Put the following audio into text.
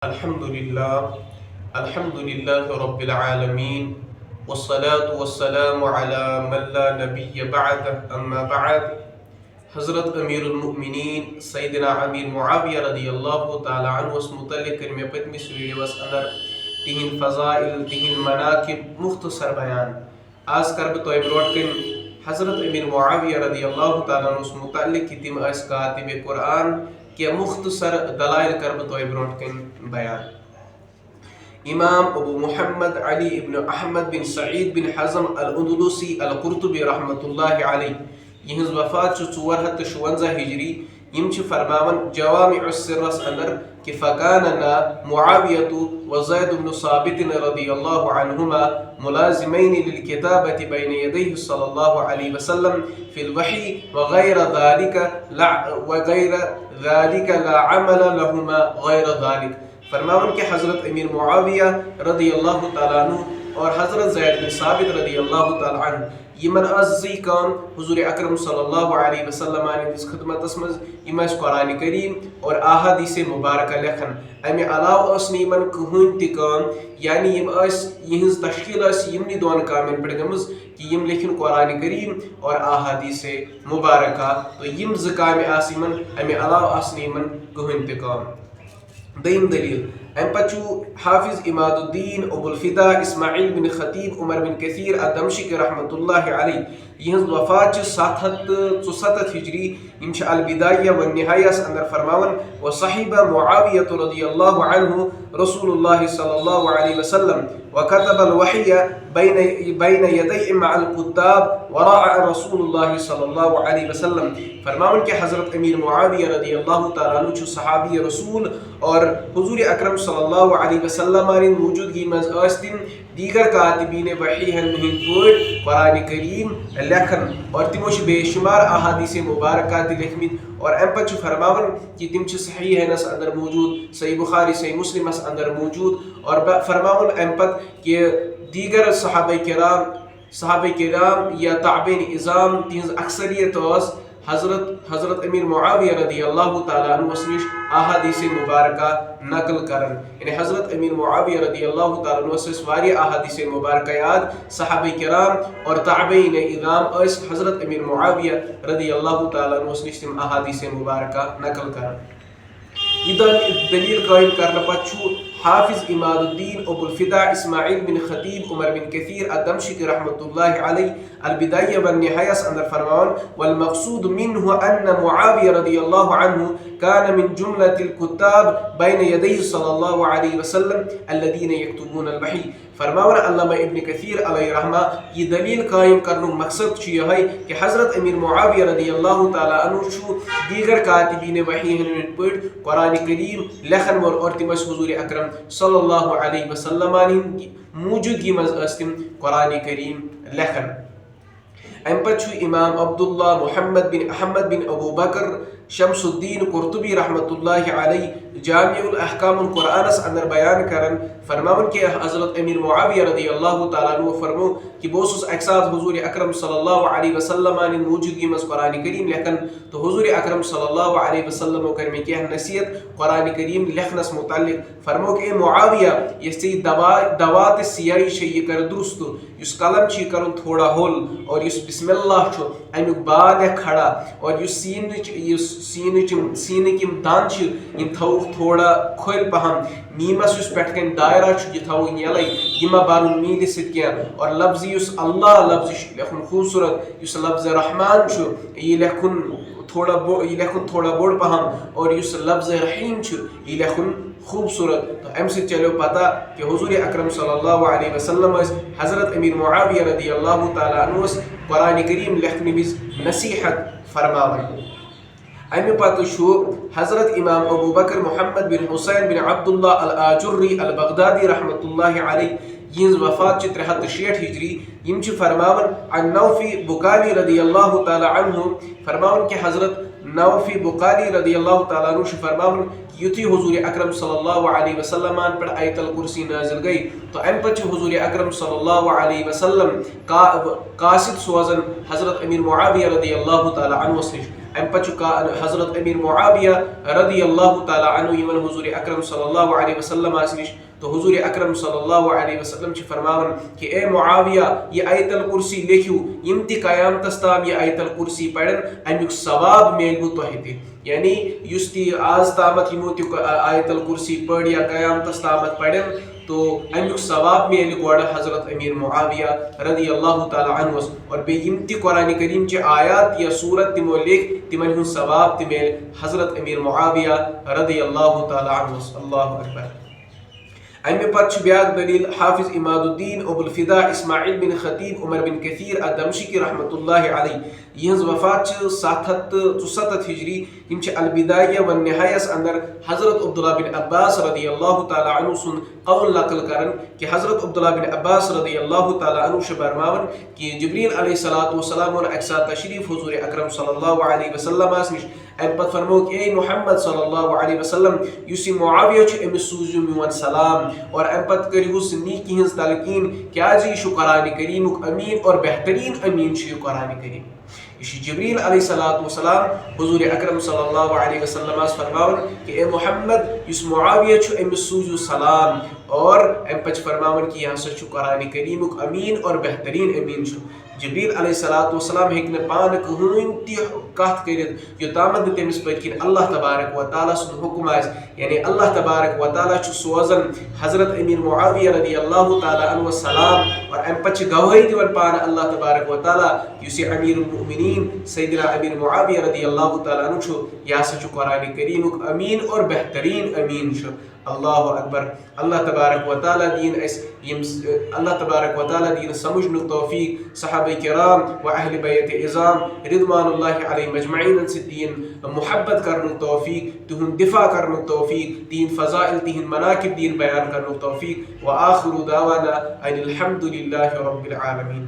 الحمد لله رب العالمين والصلاة والسلام على من لا نبي بعده أما بعد. حضرت امیر المؤمنین سیدنا امیر معاویہ رضی اللہ تعالی عنہ اس متعلق میں پتمس ویڈیوس اندر تہند فضائل تہند مناقب مختصر بیان. آج کر بہ تہ برونٹ کن حضرت امیر معاویہ رضی اللہ تعالی عنہ اس متعلق کی تم اس کاتب قرآن کہ مختصر دلائل کر بہ تہ برونٹ کن بیان. امام ابو محمد علی ابن احمد بن سعید بن حزم الاندلسی القرطبی رحمۃ اللہ علیہ یہنز وفات 456 ہجری یم چھ فرماون جوامع السرس اندر کہ فکاننا معاویۃ وزید بن ثابت رضی اللہ عنہما ملازمین للکتابۃ بین یدیہ صلی اللہ علیہ وسلم فی الوحی وغیر ذلك لا عمل لهما غیر ذلك. فرماون کہ حضرت امیر معاویہ رضی اللہ تعالیٰ عنہ اور حضرت زید بن ثابت رضی اللہ تعالیٰ عنہ یمن ازی کام حضور اکرم صلی اللہ علیہ وسلم اس خدمت مز یم قرآن کریم اور احادیث مبارکہ لکھن. امہ علاوہ اس یمن کہین تہ کام یعنی یم یہنز تشکیل یمنی دون کامن پہ گمز کہ یم لکھن قرآن کریم اور احادیث مبارکہ تو یم ز کام یمن امہ علاوہ یمن کہین تہ کام. دیم دلیل ام پچو حافظ اماد الدین ابو الفدا اسماعیل بن خطیب عمر بن کثیر الدمشقی رحمۃ اللہ علیہ یہنز وفات 764 ہجری یم البدایہ والنہایہ اندر فرماون وصحب معاویۃ رضی اللہ عنہ رسول اللہ صلی اللہ علیہ وسلم وكتب الوحي بين يدي مع الكتاب وراء رسول الله صلى الله عليه وسلم. فرماون کہ حضرت امیر معاویہ رضی اللہ تعالیٰ عنہ چھ صحابی رسول اور حضور اکرم صلی اللہ علیہ وسلم موجودگی مز استم دیگر کاتبین وحی ہند پٲٹھۍ قرآن کریم لکھن اور تمو بے شمار احادیث مبارکہ تہ لکھمت. اور ام پتہ فرماون کہ تم صحیحینس اندر موجود صحیح بخاری صحیح مسلمس اندر موجود. اور فرماون ام پتہ کہ دیگر صحابہ کرام یا تابعین اعظام تہذ اکثریت حضرت امیر معاویہ رضی اللہ تعالیٰ عنہ نش احادیث مبارکہ نقل کرن. یعنی حضرت امیر معاویہ رضی اللہ تعالیٰ عنہ واریاہ احادیث مبارکہ یاد صحابہ کرام اور تابعین اعظام حضرت امیر معاویہ رضی اللہ تعالیٰ عنہ نش تم احادیث مبارکہ نقل کرن. یہ دلیل قائم کرنے پتہ حافظ اماد الدین ابو الفدا اسماعیل بن خطیب عمر بن کثیر الدمشقی رحمۃ اللہ علیہ البدایہ والنہایہ اندر فرماون والمقصود منه ان معاویہ رضی اللہ عنہ كان من جملة الكتاب بين يديه صلی اللہ علیہ وسلم الذين يكتبون الوحی. فرماون علامہ ابن کثیر علیہ رحمہ یہ دلیل قائم کرنے مقصد یہ کہ حضرت امیر معاویہ رضی اللہ تعالیٰ عنہ دیگر کاتبین وحی ہند پٲٹھۍ قرآن کریم لکھن وول اور تم حضور اکرم صلی اللہ علیہ وسلم موجودگی مز تم قرآن کریم لکھن. ام پتہ امام عبداللہ محمد بن احمد بن ابو بکر شمس الدین قرطبی رحمۃ اللہ علیہ جامع الاحکام القرآنس اندر بیان کرن. فرماون کہ حضرت امیر معاویہ رضی اللہ تعالیٰ عنہ فرمو کہ بہت اکہ ساتھ حضور اکرم صلی اللہ علیہ وسلم موجودگی مز قرآن کریم لکھن تو حضور اکرم صلی اللہ علیہ وسلم کر میں کیا نصیحت قرآن کریم لکھنس متعلق. فرمو کہ اے معاویہ یہ سی دوات سیائی یہ کر درست اس قلم چھ کرن تھوڑا ہول اور اس بسم اللہ چھ امیک بعد کھڑا اور اس سینک دان یم تھو تھوڑا کھول پہم میمس اس پٹ کن دائرہ یہ تھو یلے یہ برن میل ست کی اور لفظ اس اللہ لفظ لکھن خوبصورت اس لفظ رحمان یہ لکھن تھوڑا بوڑ پہم اور اس لفظ رحیم یہ لکھن خوبصورت. تو ام سے چلو پتہ کہ حضور اکرم صلی اللہ علیہ وسلم حضرت امیر معاویہ رضی اللہ تعالیٰ عنہ قرآن کریم لکھنے وز نصیحت فرماون. امہ پتہ حضرت امام ابو بکر محمد بن حسین بن عبداللہ الآجری البغدادی رحمۃ اللہ علیہ یہنز وفات 360 ہجری یم فرماون عن نوفی بقالی رضی اللہ تعالیٰ عنہ فرماون کہ حضرت نوفی بقالی رضی اللہ تعالیٰ عنہ فرماون یتھی حضور اکرم صلی اللہ علیہ وسلم پر آیت الکرسی نازل گئی تو ام پتہ حضور اکرم صلی اللہ علیہ وسلم قاصد سوزن حضرت امیر معاویہ رضی اللہ تعالیٰ عنہ نش ام پچ حضرت امیر معاویہ رضی اللہ تعالی عنہ یمن حضور اکرم صلی اللہ علیہ وسلم نش تو حضور اکرم صلی اللہ علیہ وسلم چھ فرماون کہ اے معاویہ یہ آیت الکرسی لکھو یم تہ قیامتس تام یہ آیت الکرسی پڑھن امیک ثواب میلو تہ تہ یعنی یس تی آز تامت یمو تہ آیت الکرسی پڑھ یا قیامتس تامت پڑھن تو امیک ثواب میل گوڑ حضرت امیر معاویہ رضی اللہ تعالی عنہ اور بے یم تہ قرآن کریم چہ آیات یا سورت تمو لکھ تمن ہن ثواب تہ میل حضرت امیر معاویہ رضی اللہ تعالی عنہ. اللہ اکبر. امہ پتہ بیاکھ دلیل حافظ اماد الدین ابو الفدا اسماعیل بن خطیب عمر بن کثیر الدمشقی رحمۃ اللہ علیہ یہز وفات 764 ہجری یم البدایہ والنہایہ اندر حضرت عبداللہ بن عباس رضی اللہ تعالی عنہ سن قول نقل کرن کہ حضرت عبداللہ بن عباس رضی اللہ تعالی عنہ فرماون کہ جبریل علیہ السلام اور اکسا تشریف حضور اکرم صلی اللہ علیہ وسلم نش ام پتہ فرمو کہ اے محمد صلی اللہ علیہ وسلم یس معاویہ چھ امس سوزیو میون سلام اور ام پتہ کریوس نیکی ہنز تلقین کیا یہ قرآن کریمک امین اور بہترین امین یہ قرآن کریم. یہ جبریل علیہ السلام حضور اکرم صلی اللہ علیہ وسلم فرماون کہ اے محمد یس معاویہ چھ امس سوزیو سلام اور ام پتہ فرماون کہ یہ ہسا قرآن کریمک امین اور بہترین امین چھ. جبریل علیہ السلام ہیکہ پان کہین تہ کت کرت یوتامت تمس پتکن اللہ تبارک و تعالیٰ سن حکم آس یعنی اللہ تبارک و تعالیٰ سوزن حضرت امیر معاویہ رضی اللہ تعالیٰ عنہ سلام اور ام پتہ گواہی دِوان پان اللہ تبارک و تعالیٰ یس امیر المؤمنین سیدنا امیر معاویہ رضی اللہ تعالیٰ عنہ یہ ہسا قرآن کریمک امین اور بہترین امین. اللہ اکبر. اللہ تبارک و تعالیٰ دین اللہ تبارک و تعالیٰ دین سمجھنک توفیق صحابہ کرام و اہل بیت عظام رضوان اللہ علیہ مجمعین سے دین محبت کرنک توفیق تہن دفاع کرنک توفیق دین فضائل تہن مناقب دین بیان کرنک توفیق و آخر دعوانا ان الحمد للہ رب العالمین.